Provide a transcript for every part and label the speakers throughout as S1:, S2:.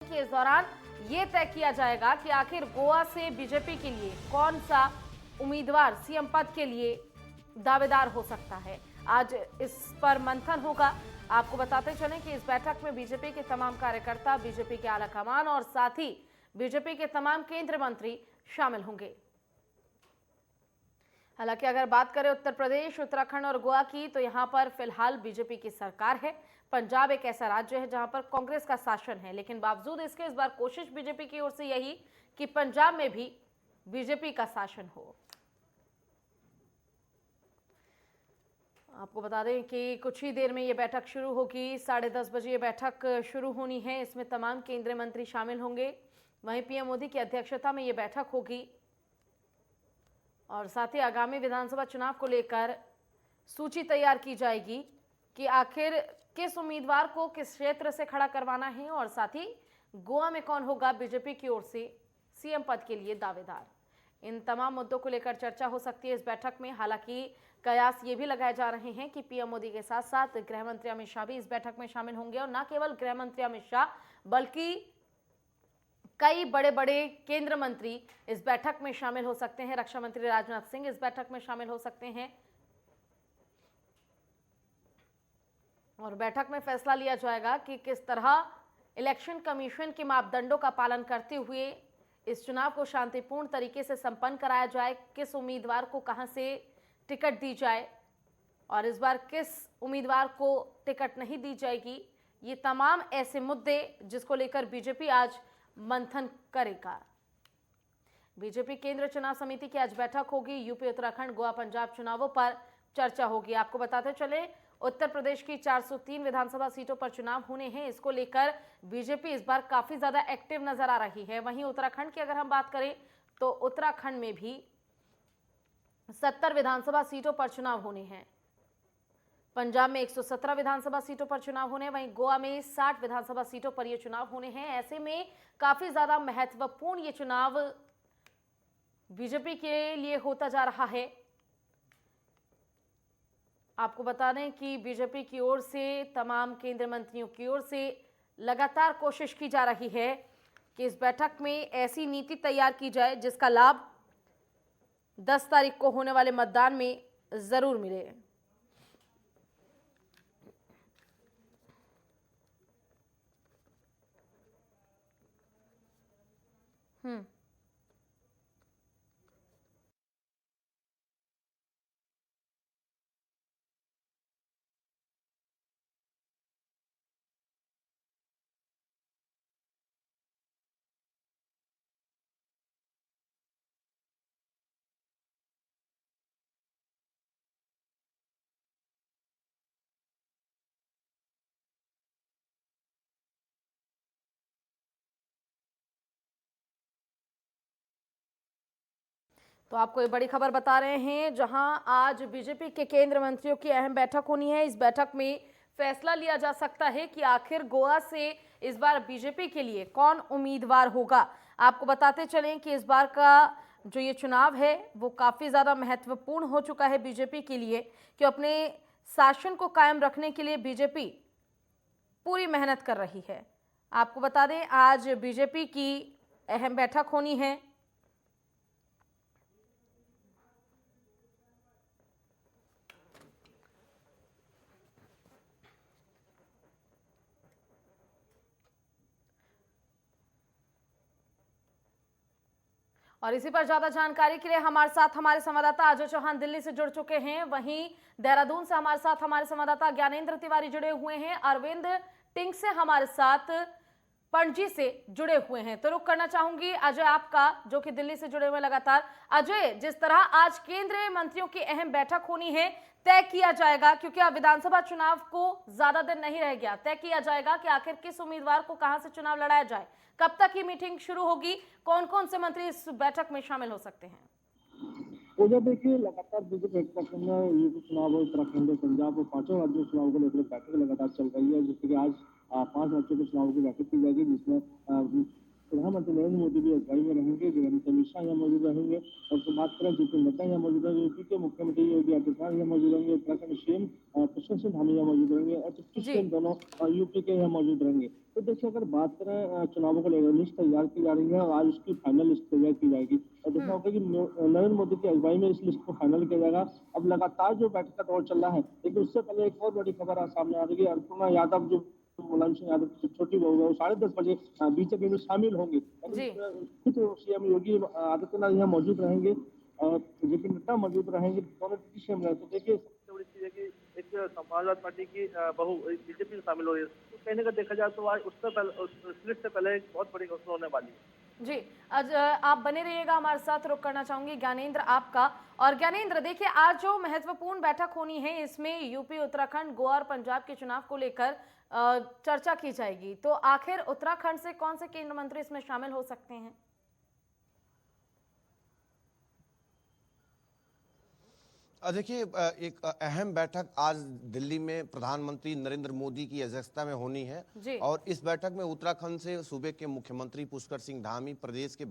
S1: कि इस दौरान ये तय किया जाएगा कि आखिर गोवा से बीजेपी के लिए कौन सा उम्मीदवार सीएम पद के लिए दावेदार हो सकता है। आज इस पर मंथन होगा। आपको बताते चलें कि इस बैठक में बीजेपी के तमाम कार्यकर्ता, बीजेपी के आला कमान और साथ ही बीजेपी के तमाम केंद्रीय मंत्री शामिल होंगे। हालांकि अगर बात करें उत्तर प्रदेश, उत्तराखंड और गोवा की, तो यहां पर फिलहाल बीजेपी की सरकार है। पंजाब एक ऐसा राज्य है जहां पर कांग्रेस का शासन है, लेकिन बावजूद इसके इस बार कोशिश बीजेपी की ओर से यही कि पंजाब में भी बीजेपी का शासन हो। आपको बता दें कि कुछ ही देर में ये बैठक शुरू होगी। 10:30 बजे ये बैठक शुरू होनी है। इसमें तमाम केंद्रीय मंत्री शामिल होंगे। वहीं पीएम मोदी की अध्यक्षता में ये बैठक होगी और साथ ही आगामी विधानसभा चुनाव को लेकर सूची तैयार की जाएगी कि आखिर किस उम्मीदवार को किस क्षेत्र से खड़ा करवाना है और साथ ही गोवा में कौन होगा बीजेपी की ओर से सीएम पद के लिए दावेदार। इन तमाम मुद्दों को लेकर चर्चा हो सकती है इस बैठक में। हालांकि कयास ये भी लगाए जा रहे हैं कि पीएम मोदी के साथ साथ गृह मंत्री अमित शाह भी इस बैठक में शामिल होंगे और न केवल गृह मंत्री अमित शाह बल्कि कई बड़े बड़े केंद्र मंत्री इस बैठक में शामिल हो सकते हैं। रक्षा मंत्री राजनाथ सिंह इस बैठक में शामिल हो सकते हैं और बैठक में फैसला लिया जाएगा कि किस तरह इलेक्शन कमीशन के मापदंडों का पालन करते हुए इस चुनाव को शांतिपूर्ण तरीके से संपन्न कराया जाए, किस उम्मीदवार को कहां से टिकट दी जाए और इस बार किस उम्मीदवार को टिकट नहीं दी जाएगी। ये तमाम ऐसे मुद्दे जिसको लेकर बीजेपी आज मंथन करेगा। बीजेपी केंद्र चुनाव समिति की आज बैठक होगी। यूपी, उत्तराखंड, गोवा, पंजाब चुनावों पर चर्चा होगी। आपको बताते चले उत्तर प्रदेश की 403 विधानसभा सीटों पर चुनाव होने हैं। इसको लेकर बीजेपी इस बार काफी ज्यादा एक्टिव नजर आ रही है। वहीं उत्तराखंड की अगर हम बात करें तो उत्तराखंड में भी 70 विधानसभा सीटों पर चुनाव होने हैं। पंजाब में 117 विधानसभा सीटों पर चुनाव होने, वहीं गोवा में 60 विधानसभा सीटों पर ये चुनाव होने हैं। ऐसे में काफी ज्यादा महत्वपूर्ण ये चुनाव बीजेपी के लिए होता जा रहा है। आपको बता दें कि बीजेपी की ओर से तमाम केंद्रीय मंत्रियों की ओर से लगातार कोशिश की जा रही है कि इस बैठक में ऐसी नीति तैयार की जाए जिसका लाभ 10 तारीख को होने वाले मतदान में जरूर मिले। तो आपको ये बड़ी खबर बता रहे हैं, जहां आज बीजेपी के केंद्रीय मंत्रियों की अहम बैठक होनी है। इस बैठक में फैसला लिया जा सकता है कि आखिर गोवा से इस बार बीजेपी के लिए कौन उम्मीदवार होगा। आपको बताते चलें कि इस बार का जो ये चुनाव है वो काफ़ी ज़्यादा महत्वपूर्ण हो चुका है बीजेपी के लिए, कि अपने शासन को कायम रखने के लिए बीजेपी पूरी मेहनत कर रही है। आपको बता दें आज बीजेपी की अहम बैठक होनी है। और इसी पर ज्यादा जानकारी के लिए हमारे साथ हमारे संवाददाता अजय चौहान दिल्ली से जुड़ चुके हैं। वहीं देहरादून से हमारे साथ हमारे संवाददाता ज्ञानेंद्र तिवारी जुड़े हुए हैं। अरविंद टिंग से हमारे साथ पणजी से जुड़े हुए हैं। तो रुक करना चाहूंगी अजय आपका, जो कि दिल्ली से जुड़े हुए लगातार। अजय, जिस तरह आज केंद्रीय मंत्रियों की अहम बैठक होनी है, तय किया जाएगा, क्योंकि अब विधानसभा चुनाव को ज्यादा दिन नहीं रह गया, तय किया जाएगा कि आखिर किस उम्मीदवार को कहां से चुनाव लड़ाया जाए। कब तक ये मीटिंग शुरू होगी, कौन कौन से मंत्री इस बैठक में शामिल हो सकते हैं?
S2: उधर देखिए लगातार बीजेपी उत्तराखंड में यूपी चुनाव और उत्तराखंड पंजाब और पांचों राज्यों के चुनाव को लेकर बैठक लगातार चल रही है, जिससे कि आज 5 राज्यों के चुनाव की बैठक की जाएगी, जिसमें प्रधानमंत्री प्रधानमंत्री नरेंद्र मोदी भी अगुवाई में रहेंगे, गृहमंत्री अमित शाह यहाँ मौजूद रहेंगे। और तो बात करें जेपी नड्डा यहाँ मौजूद रहेंगे, यूपी के मुख्यमंत्री योगी आदित्यनाथ यहाँ मौजूद रहेंगे, उत्तराखंड सीएम पुष्कर सिंह धामी यहाँ मौजूद रहेंगे और डिप्टी
S1: जी।
S2: सीएम दोनों यूपी के यहाँ मौजूद रहेंगे। तो देखिए, अगर बात करें चुनावों को लेकर, लिस्ट तैयार की जा रही है और आज उसकी फाइनल लिस्ट तैयार की जाएगी और देखना होगा कि नरेंद्र मोदी की अगुवाई में इस लिस्ट को फाइनल किया जाएगा। अब लगातार जो बैठक का दौर चल रहा है, लेकिन उससे पहले एक और बड़ी खबर आज सामने आ रही है। अन्नपूर्णा यादव जो मुलायम सिंह यादव की छोटी बहू है, वो 10:30 बजे बीजेपी में शामिल होंगे।
S1: जी।
S2: खुद सीएम योगी आदित्यनाथ यहाँ मौजूद रहेंगे और जेपी नड्डा मौजूद रहेंगे, दोनों डिप्टी सीएम रहे। तो देखिए, सबसे बड़ी चीज है कि एक समाजवादी पार्टी की बहू बीजेपी में शामिल हो रही है। तो कहने का देखा जाए तो आज उससे पहले, उस लिस्ट से पहले एक बहुत बड़ी घोषणा होने वाली है।
S1: जी, आज आप बने रहिएगा हमारे साथ। रुक करना चाहूंगी ज्ञानेंद्र आपका। और ज्ञानेंद्र, देखिए आज जो महत्वपूर्ण बैठक होनी है इसमें यूपी, उत्तराखंड, गोवा और पंजाब के चुनाव को लेकर चर्चा की जाएगी। तो आखिर उत्तराखंड से कौन से केंद्रीय मंत्री इसमें शामिल हो सकते हैं?
S3: देखिए, एक अहम बैठक आज दिल्ली में प्रधानमंत्री नरेंद्र मोदी की अध्यक्षता में होनी है
S1: जी।
S3: और इस बैठक में उत्तराखंड से सूबे के मुख्यमंत्री पुष्कर सिंह धामी, प्रदेश के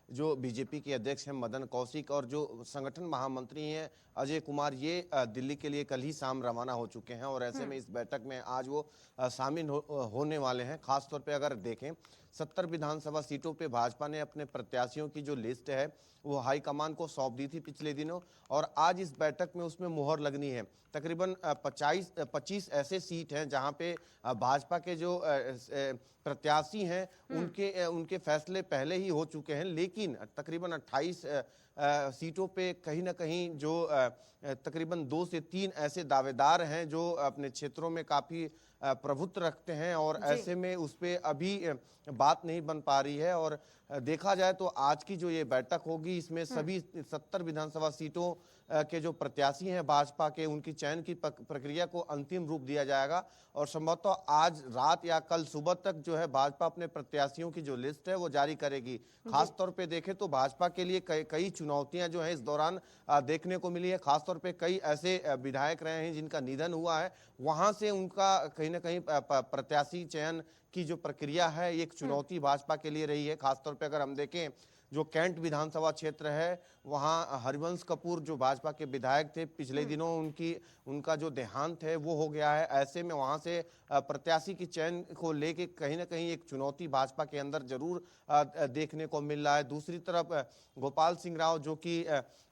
S3: जो बीजेपी के अध्यक्ष हैं मदन कौशिक और जो संगठन महामंत्री हैं अजय कुमार, ये दिल्ली के लिए कल ही शाम रवाना हो चुके हैं और ऐसे में इस बैठक में आज वो शामिल होने वाले हैं। खासतौर पे अगर देखें 70 विधानसभा सीटों पे भाजपा ने अपने प्रत्याशियों की जो लिस्ट है वो हाईकमान को सौंप दी थी पिछले दिनों और आज इस बैठक में उसमें मुहर लगनी है। तकरीबन 25 ऐसे सीट हैं जहां पे भाजपा के जो प्रत्याशी हैं उनके फैसले पहले ही हो चुके हैं, लेकिन तकरीबन 28 सीटों पे कहीं ना कहीं जो तकरीबन 2 से 3 ऐसे दावेदार हैं जो अपने क्षेत्रों में काफ़ी प्रभुत्व रखते हैं और ऐसे में उस पर अभी बात नहीं बन पा रही है। और देखा जाए तो आज की जो ये बैठक होगी इसमें सभी 70 विधानसभा सीटों के जो प्रत्याशी हैं भाजपा के, उनकी चयन की प्रक्रिया को अंतिम रूप दिया जाएगा और संभवतः आज रात या कल सुबह तक जो है भाजपा अपने प्रत्याशियों की जो लिस्ट है वो जारी करेगी। खास तौर पे देखें तो भाजपा के लिए कई चुनौतियां जो है इस दौरान देखने को मिली है। खासतौर पे कई ऐसे विधायक रहे हैं जिनका निधन हुआ है, वहां से उनका कहीं ना कहीं प्रत्याशी चयन की जो प्रक्रिया है एक चुनौती भाजपा के लिए रही है। खासतौर पे अगर हम देखें जो कैंट विधानसभा क्षेत्र है वहाँ हरिवंश कपूर जो भाजपा के विधायक थे, पिछले दिनों उनका जो देहांत है वो हो गया है। ऐसे में वहाँ से प्रत्याशी की चयन को लेके कहीं ना कहीं एक चुनौती भाजपा के अंदर जरूर देखने को मिल रहा है। दूसरी तरफ गोपाल सिंह राव जो कि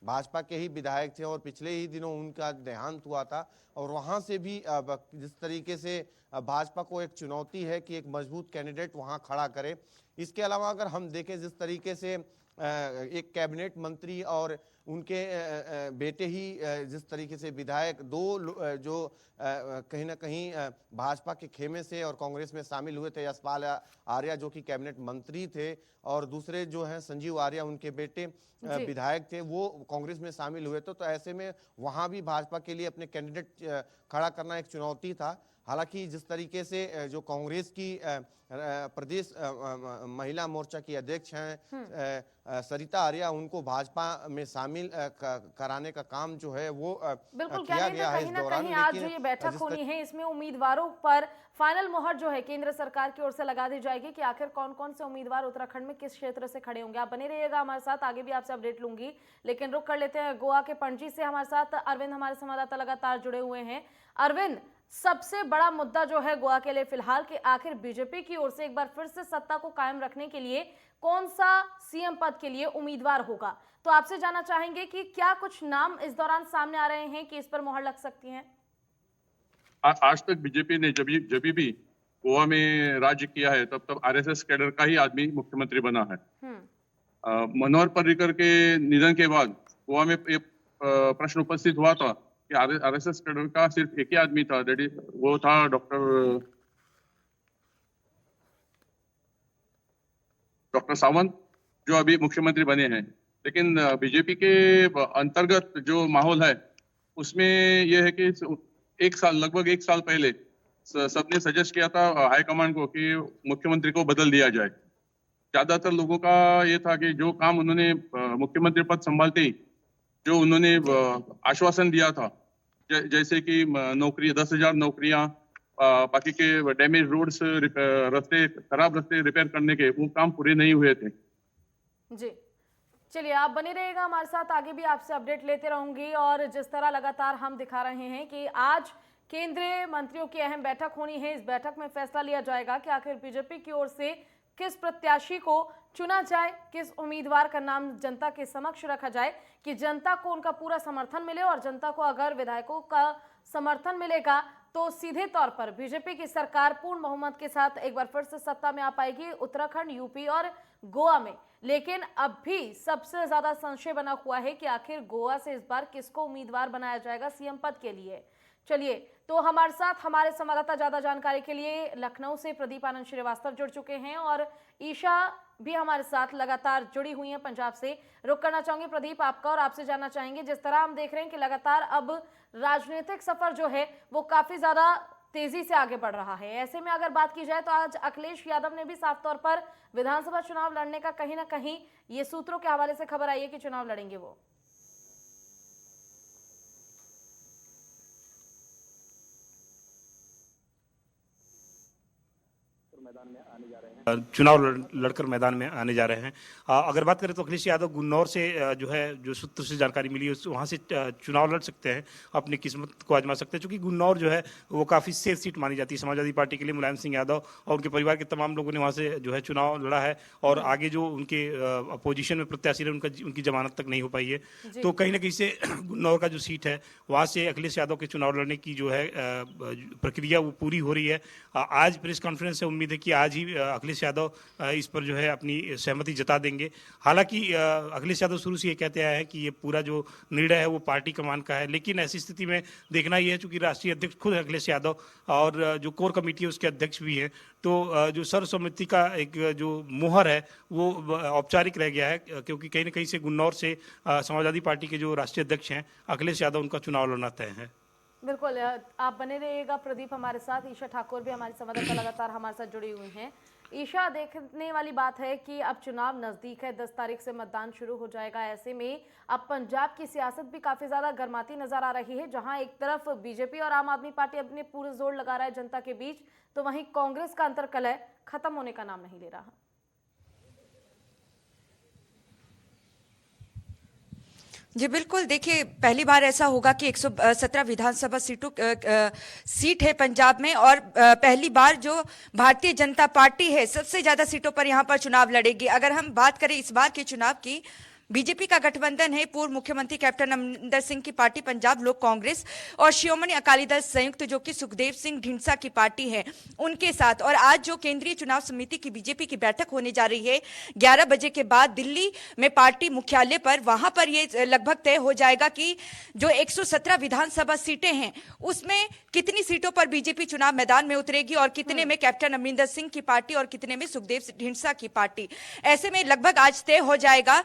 S3: भाजपा के ही विधायक थे और पिछले ही दिनों उनका देहांत हुआ था और वहाँ से भी जिस तरीके से भाजपा को एक चुनौती है कि एक मजबूत कैंडिडेट वहाँ खड़ा करे। इसके अलावा अगर हम देखें जिस तरीके से एक कैबिनेट मंत्री और उनके बेटे ही जिस तरीके से विधायक जो कहीं ना कहीं भाजपा के खेमे से और कांग्रेस में शामिल हुए थे, यशपाल आर्या जो कि कैबिनेट मंत्री थे और दूसरे जो हैं संजीव आर्या उनके बेटे विधायक थे, वो कांग्रेस में शामिल हुए थे। तो ऐसे में वहाँ भी भाजपा के लिए अपने कैंडिडेट खड़ा करना एक चुनौती था। हालांकि जिस तरीके से जो कांग्रेस की प्रदेश महिला मोर्चा की अध्यक्ष हैं सरिता आर्या, उनको भाजपा में शामिल कराने का काम जो है वो
S1: बिल्कुल
S3: किया गया है इस दौरान।
S1: कहीं आज जो ये बैठक होनी है इसमें उम्मीदवारों पर फाइनल मोहर जो है केंद्र सरकार की ओर से लगा दी जाएगी कि आखिर कौन कौन से उम्मीदवार उत्तराखंड में किस क्षेत्र से खड़े होंगे। आप बने रहिएगा हमारे साथ, आगे भी आपसे अपडेट लूंगी। लेकिन रुक कर लेते हैं गोवा के पणजी से हमारे साथ अरविंद, हमारे संवाददाता लगातार जुड़े हुए हैं। अरविंद, सबसे बड़ा मुद्दा जो है गोवा के लिए फिलहाल कि आखिर बीजेपी की ओर से एक बार फिर से सत्ता को कायम रखने के लिए कौन सा सीएम पद के लिए उम्मीदवार होगा। तो आपसे जानना चाहेंगे कि क्या कुछ नाम इस दौरान सामने आ रहे हैं कि इस पर मोहर लग सकती है?
S4: आज तक बीजेपी ने जब भी गोवा में राज्य किया है तब आरएसएस कैडर का ही आदमी मुख्यमंत्री बना है। मनोहर पर्रिकर के निधन के बाद गोवा में एक प्रश्न उपस्थित हुआ था कि आरएसएस कैडर का सिर्फ एक ही आदमी था, वो था डॉक्टर सावंत जो अभी मुख्यमंत्री बने हैं। लेकिन बीजेपी के अंतर्गत जो माहौल है उसमें यह है कि लगभग एक साल पहले सबने सजेस्ट किया था हाईकमांड को कि मुख्यमंत्री को बदल दिया जाए। ज्यादातर लोगों का ये था कि जो काम उन्होंने मुख्यमंत्री पद संभालते ही जो उन्होंने आश्वासन दिया था, जैसे कि 10,000 नौकरियां बाकी के डैमेज रोड्स, रास्ते, खराब रास्ते रिपेयर करने के वो काम पूरे नहीं हुए थे।
S1: जी, चलिए आप बने रहिएगा हमारे साथ, आगे भी आपसे अपडेट लेते रहूंगी। और जिस तरह लगातार हम दिखा रहे हैं कि आज केंद्रीय मंत्रियों की अहम बैठक होनी है, इस बैठक में फैसला लिया जाएगा कि आखिर बीजेपी की ओर से किस प्रत्याशी को चुना जाए, किस उम्मीदवार का नाम जनता के समक्ष रखा जाए कि जनता को उनका पूरा समर्थन मिले। और जनता को अगर विधायकों का समर्थन मिलेगा तो सीधे तौर पर बीजेपी की सरकार पूर्ण बहुमत के साथ एक बार फिर से सत्ता में आ पाएगी उत्तराखंड, यूपी और गोवा में। लेकिन अब भी सबसे ज्यादा संशय बना हुआ है कि आखिर गोवा से इस बार किसको उम्मीदवार बनाया जाएगा सीएम पद के लिए। चलिए, तो हमारे साथ हमारे संवाददाता ज्यादा जानकारी के लिए लखनऊ से प्रदीप आनंद श्रीवास्तव जुड़ चुके हैं और ईशा भी हमारे साथ लगातार जुड़ी हुई हैं पंजाब से। रुक करना चाहूंगी प्रदीप आपका और आपसे जानना चाहेंगे, जिस तरह हम देख रहे हैं कि लगातार अब राजनीतिक सफर जो है वो काफी ज्यादा तेजी से आगे बढ़ रहा है, ऐसे में अगर बात की जाए तो आज अखिलेश यादव ने भी साफ तौर पर विधानसभा चुनाव लड़ने का कहीं ना कहीं ये सूत्रों के हवाले से खबर आई है कि चुनाव लड़ेंगे वो।
S5: चुनाव लड़कर मैदान में आने जा रहे हैं। अगर बात करें तो अखिलेश यादव गुन्नौर से जो सूत्र से जानकारी मिली है वहाँ से चुनाव लड़ सकते हैं, अपनी किस्मत को आजमा सकते हैं, क्योंकि गुन्नौर जो है वो काफ़ी सेफ सीट मानी जाती है समाजवादी पार्टी के लिए। मुलायम सिंह यादव और उनके परिवार के तमाम लोगों ने वहाँ से जो है चुनाव लड़ा है और आगे जो उनके अपोजिशन में प्रत्याशी रहे उनकी जमानत तक नहीं हो पाई है। तो कहीं ना कहीं से गुन्नौर का जो सीट है वहाँ से अखिलेश यादव के चुनाव लड़ने की जो है प्रक्रिया वो पूरी हो रही है। आज प्रेस कॉन्फ्रेंस से उम्मीद है कि आज ही अखिलेश यादव इस पर जो है अपनी सहमति जता देंगे। हालांकि अखिलेश यादव शुरू से ये कहते आए हैं कि ये पूरा जो निर्णय है वो पार्टी कमान का है, लेकिन ऐसी स्थिति में देखना ये है चूंकि राष्ट्रीय अध्यक्ष खुद है अखिलेश यादव और जो कोर कमेटी है उसके अध्यक्ष भी हैं, तो जो सर्वसम्मति का एक जो मुहर है वो औपचारिक रह गया है, क्योंकि कहीं ना कहीं से गुन्नौर से समाजवादी पार्टी के जो राष्ट्रीय अध्यक्ष हैं अखिलेश यादव उनका चुनाव लड़ना तय है।
S1: बिल्कुल, आप बने रहिएगा प्रदीप हमारे साथ। ईशा ठाकुर भी हमारी संवाददाता लगातार हमारे साथ जुड़ी हुई हैं। ईशा, देखने वाली बात है कि अब चुनाव नजदीक है, 10 तारीख से मतदान शुरू हो जाएगा। ऐसे में अब पंजाब की सियासत भी काफी ज्यादा गर्माती नजर आ रही है, जहां एक तरफ बीजेपी और आम आदमी पार्टी अपने पूरे जोर लगा रहा है जनता के बीच, तो वहीं कांग्रेस का अंतर्कलह खत्म होने का नाम नहीं ले रहा।
S6: जी बिल्कुल, देखिए पहली बार ऐसा होगा कि 117 विधानसभा सीट है पंजाब में और पहली बार जो भारतीय जनता पार्टी है सबसे ज्यादा सीटों पर यहां पर चुनाव लड़ेगी। अगर हम बात करें इस बार के चुनाव की, बीजेपी का गठबंधन है पूर्व मुख्यमंत्री कैप्टन अमरिंदर सिंह की पार्टी पंजाब लोक कांग्रेस और शिरोमणि अकाली दल संयुक्त जो कि सुखदेव सिंह ढींडसा की पार्टी है उनके साथ। और आज जो केंद्रीय चुनाव समिति की बीजेपी की बैठक होने जा रही है 11 बजे के बाद दिल्ली में पार्टी मुख्यालय पर, वहां पर ये लगभग तय हो जाएगा कि जो 117 विधानसभा सीटें हैं उसमें कितनी सीटों पर बीजेपी चुनाव मैदान में उतरेगी और कितने में कैप्टन अमरिंदर सिंह की पार्टी और कितने में सुखदेव ढींडसा की पार्टी। ऐसे में लगभग आज तय हो जाएगा।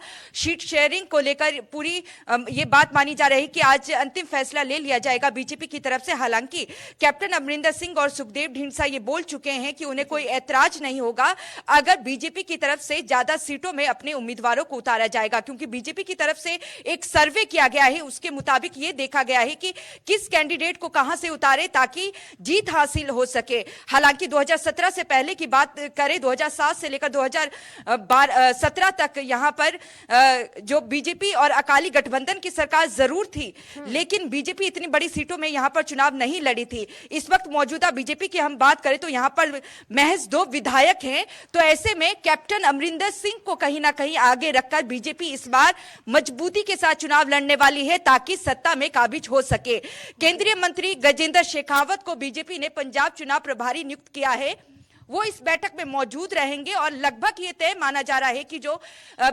S6: शेयरिंग को लेकर पूरी ये बात मानी जा रही है कि आज अंतिम फैसला ले लिया जाएगा बीजेपी की तरफ से। हालांकि कैप्टन अमरिंदर सिंह और सुखदेव ढींडसा ये बोल चुके हैं कि उन्हें कोई ऐतराज नहीं होगा अगर बीजेपी की तरफ से ज्यादा सीटों में अपने उम्मीदवारों को उतारा जाएगा, क्योंकि बीजेपी की तरफ से एक सर्वे किया गया है, उसके मुताबिक ये देखा गया है कि किस कैंडिडेट को कहां से उतारे ताकि जीत हासिल हो सके। हालांकि 2017 से पहले की बात करें, 2007 से लेकर 2017 तक यहां पर जो बीजेपी और अकाली गठबंधन की सरकार जरूर थी, लेकिन बीजेपी इतनी बड़ी सीटों में यहां पर चुनाव नहीं लड़ी थी। इस वक्त मौजूदा बीजेपी की हम बात करें तो यहां पर महज 2 विधायक हैं, तो ऐसे में कैप्टन अमरिंदर सिंह को कहीं ना कहीं आगे रखकर बीजेपी इस बार मजबूती के साथ चुनाव लड़ने वाली है ताकि सत्ता में काबिज हो सके। केंद्रीय मंत्री गजेंद्र शेखावत को बीजेपी ने पंजाब चुनाव प्रभारी नियुक्त किया है, वो इस बैठक में मौजूद रहेंगे और लगभग ये तय माना जा रहा है कि जो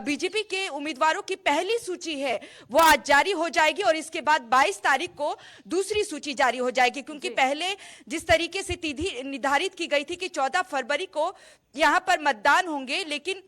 S6: बीजेपी के उम्मीदवारों की पहली सूची है वो आज जारी हो जाएगी और इसके बाद 22 तारीख को दूसरी सूची जारी हो जाएगी, क्योंकि पहले जिस तरीके से तिथि निर्धारित की गई थी कि 14 फरवरी को यहां पर मतदान होंगे, लेकिन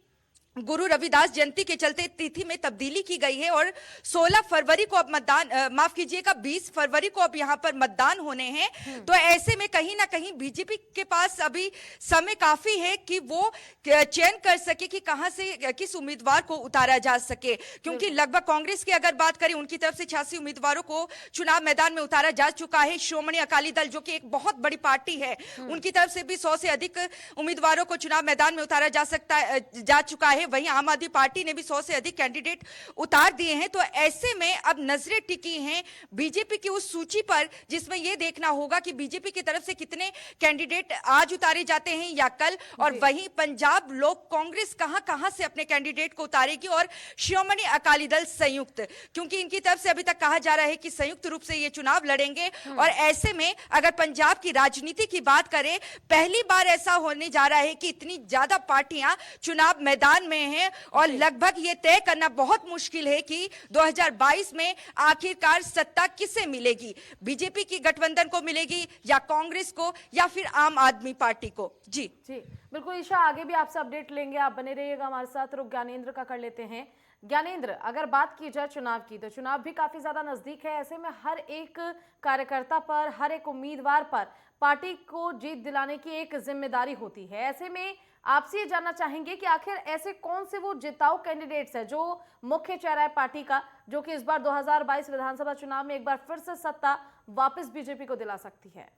S6: गुरु रविदास जयंती के चलते तिथि में तब्दीली की गई है और 16 फरवरी को अब मतदान, माफ कीजिएगा 20 फरवरी को अब यहां पर मतदान होने हैं। तो ऐसे में कहीं ना कहीं बीजेपी के पास अभी समय काफी है कि वो चयन कर सके कि कहां से किस उम्मीदवार को उतारा जा सके, क्योंकि लगभग कांग्रेस की अगर बात करें उनकी तरफ से 86 उम्मीदवारों को चुनाव मैदान में उतारा जा चुका है। श्रोमणी अकाली दल जो कि एक बहुत बड़ी पार्टी है, उनकी तरफ से भी 100 से अधिक उम्मीदवारों को चुनाव मैदान में उतारा जा चुका है। वहीं आम आदमी पार्टी ने भी 100 से अधिक कैंडिडेट उतार दिए हैं। तो ऐसे में अब नजरें टिकी हैं बीजेपी की उस सूची पर, जिसमें यह देखना होगा कि बीजेपी की तरफ से कितने कैंडिडेट आज उतारे जाते हैं या कल, और वहीं पंजाब लोक कांग्रेस कहां से अपने कैंडिडेट को उतारेगी और श्रोमणी अकाली दल संयुक्त, क्योंकि इनकी तरफ से अभी तक कहा जा रहा है कि संयुक्त रूप से ये चुनाव लड़ेंगे। और ऐसे में अगर पंजाब की राजनीति की बात करें, पहली बार ऐसा होने जा रहा है कि इतनी ज्यादा पार्टियां चुनाव मैदान में हैं और लगभग ये तय करना बहुत मुश्किल है कि 2022 में आखिरकार सत्ता किसे मिलेगी, बीजेपी की गठबंधन को मिलेगी या कांग्रेस को या फिर आम आदमी पार्टी को। जी
S1: बिल्कुल ईशा, आगे भी आपसे अपडेट लेंगे, आप बने रहिएगा हमारे साथ। रुक ज्ञानेंद्र का कर लेते हैं। ज्ञानेंद्र, अगर बात की जाए चुनाव की, तो चुनाव भी काफी ज्यादा नजदीक है। ऐसे में हर एक कार्यकर्ता पर, हर एक उम्मीदवार पर पार्टी को जीत दिलाने की एक जिम्मेदारी होती है। ऐसे में आपसे ये जानना चाहेंगे कि आखिर ऐसे कौन से वो जिताऊ कैंडिडेट्स हैं जो मुख्य चेहरा है पार्टी का, जो कि इस बार 2022 विधानसभा चुनाव में एक बार फिर से सत्ता वापस बीजेपी को दिला सकती है।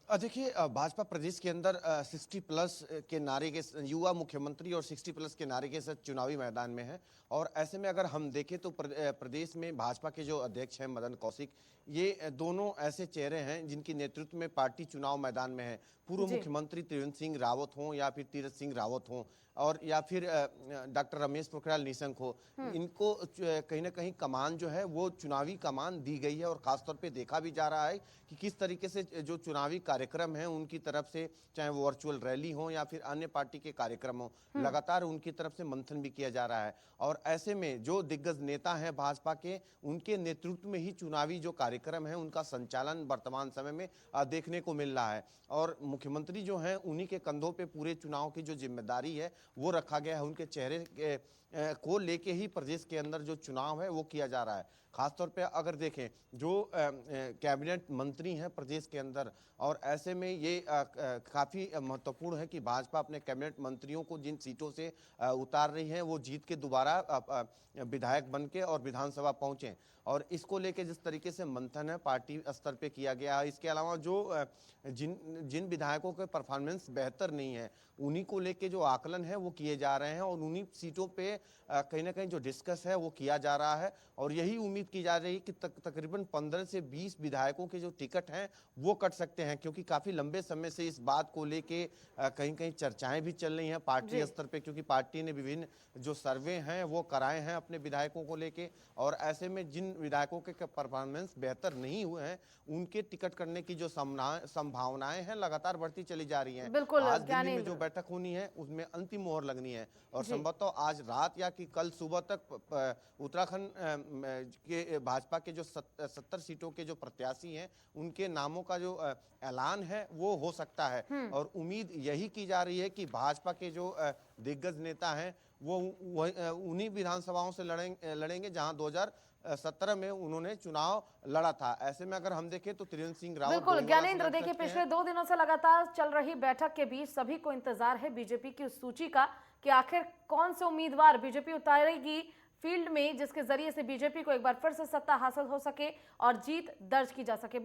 S3: देखिए, भाजपा प्रदेश के अंदर 60 प्लस के नारे के युवा मुख्यमंत्री और 60 प्लस के नारे के साथ चुनावी मैदान में है। और ऐसे में अगर हम देखें तो प्रदेश में भाजपा के जो अध्यक्ष हैं मदन कौशिक, ये दोनों ऐसे चेहरे हैं जिनकी नेतृत्व में पार्टी चुनाव मैदान में है। पूर्व मुख्यमंत्री त्रिवेंद्र सिंह रावत हों या फिर तीरथ सिंह रावत हों और या फिर डॉक्टर रमेश पोखरियाल निशंक हो, इनको कहीं ना कहीं कमान जो है वो चुनावी कमान दी गई है। और खासतौर पे देखा भी जा रहा है कि किस तरीके से जो चुनावी कार्यक्रम हैं उनकी तरफ से, चाहे वो वर्चुअल रैली हो या फिर अन्य पार्टी के कार्यक्रम हो, लगातार उनकी तरफ से मंथन भी किया जा रहा है। और ऐसे में जो दिग्गज नेता हैं भाजपा के, उनके नेतृत्व में ही चुनावी जो कार्यक्रम है उनका संचालन वर्तमान समय में देखने को मिल रहा है। और मुख्यमंत्री जो हैं उन्हीं के कंधों पे पूरे चुनाव की जो जिम्मेदारी है वो रखा गया है। उनके चेहरे को लेके ही प्रदेश के अंदर जो चुनाव है वो किया जा रहा है। खासतौर पे अगर देखें जो कैबिनेट मंत्री हैं प्रदेश के अंदर, और ऐसे में ये काफ़ी महत्वपूर्ण है कि भाजपा अपने कैबिनेट मंत्रियों को जिन सीटों से उतार रही है वो जीत के दोबारा विधायक बन के और विधानसभा पहुँचें। और इसको लेके जिस तरीके से मंथन है पार्टी स्तर पे किया गया है, इसके अलावा जो जिन विधायकों के परफॉर्मेंस बेहतर नहीं है उन्हीं को लेके जो आकलन है वो किए जा रहे हैं और उन्हीं सीटों पे कहीं ना कहीं जो डिस्कस है वो किया जा रहा है। और यही उम्मीद की जा रही है कि तकरीबन 15 से 20 विधायकों के जो टिकट हैं वो कट सकते हैं, क्योंकि काफ़ी लंबे समय से इस बात को लेके कहीं कहीं चर्चाएं भी चल रही हैं पार्टी स्तर पे, क्योंकि पार्टी ने विभिन्न जो सर्वे हैं वो कराए हैं अपने विधायकों को लेके। और ऐसे में जिन विधायकों के परफॉर्मेंस बेहतर नहीं हुए हैं उनके टिकट करने की जो संभावनाएं हैं लगातार बढ़ती चली जा रही हैं।
S1: बिल्कुल,
S3: आज दिल्ली में जो बैठक होनी है उसमें अंतिम मोहर लगनी है और संभवतः आज रात या कि कल सुबह तक उत्तराखंड के भाजपा के जो 70 सीटों के जो प्रत्याशी हैं उनके नामों का जो ऐलान है वो हो सकता है। और उम्मीद यही की जा रही है कि भाजपा के जो दिग्गज नेता हैं वो उन्हीं विधानसभाओं से लड़ेंगे जहां 2017 में उन्होंने चुनाव लड़ा था। ऐसे में अगर हम देखें तो त्रिवेंद्र सिंह रावत,
S1: बिल्कुल ज्ञानेंद्र, देखिए पिछले 2 दिनों से लगातार चल रही बैठक के बीच सभी को इंतजार है बीजेपी की उस सूची का कि आखिर कौन से उम्मीदवार बीजेपी उतारेगी फील्ड में, जिसके जरिए से बीजेपी को एक बार फिर से सत्ता हासिल हो सके और जीत दर्ज की जा सके।